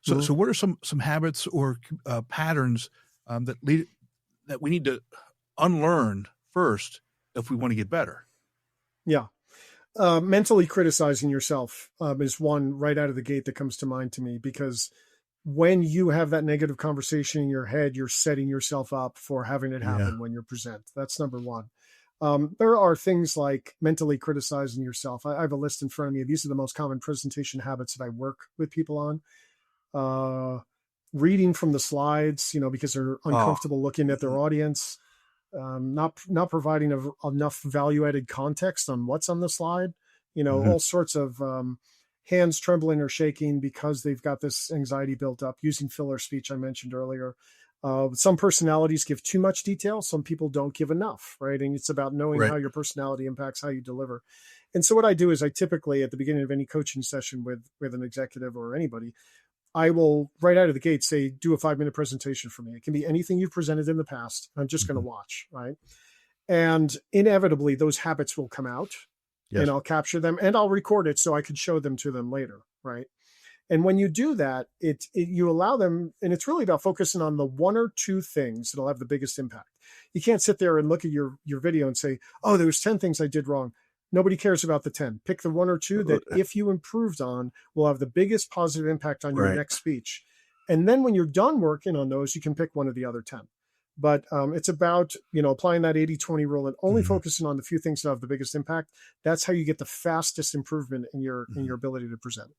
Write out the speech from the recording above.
So what are some habits or patterns that we need to unlearn first if we want to get better? Yeah. Mentally criticizing yourself is one right out of the gate that comes to mind to me, because when you have that negative conversation in your head, you're setting yourself up for having it happen when you present. That's number one. There are things like mentally criticizing yourself. I have a list in front of me. These are the most common presentation habits that I work with people on. Reading from the slides, because they're uncomfortable looking at their audience. Not providing enough value-added context on what's on the slide. All sorts of hands trembling or shaking because they've got this anxiety built up, using filler speech I mentioned earlier. Some personalities give too much detail. Some people don't give enough, right? And it's about knowing how your personality impacts how you deliver. And so what I do is I typically, at the beginning of any coaching session with an executive or anybody, I will right out of the gate say, do a 5-minute presentation for me. It can be anything you've presented in the past. I'm just going to watch, right? And inevitably those habits will come out and I'll capture them and I'll record it so I could show them to them later, right? And when you do that, you allow them, and it's really about focusing on the one or two things that'll have the biggest impact. You can't sit there and look at your video and say, oh, there was 10 things I did wrong. Nobody cares about the 10. Pick the one or two that if you improved on will have the biggest positive impact on your next speech. And then when you're done working on those, you can pick one of the other 10. But it's about, applying that 80-20 rule and only focusing on the few things that have the biggest impact. That's how you get the fastest improvement in your ability to present.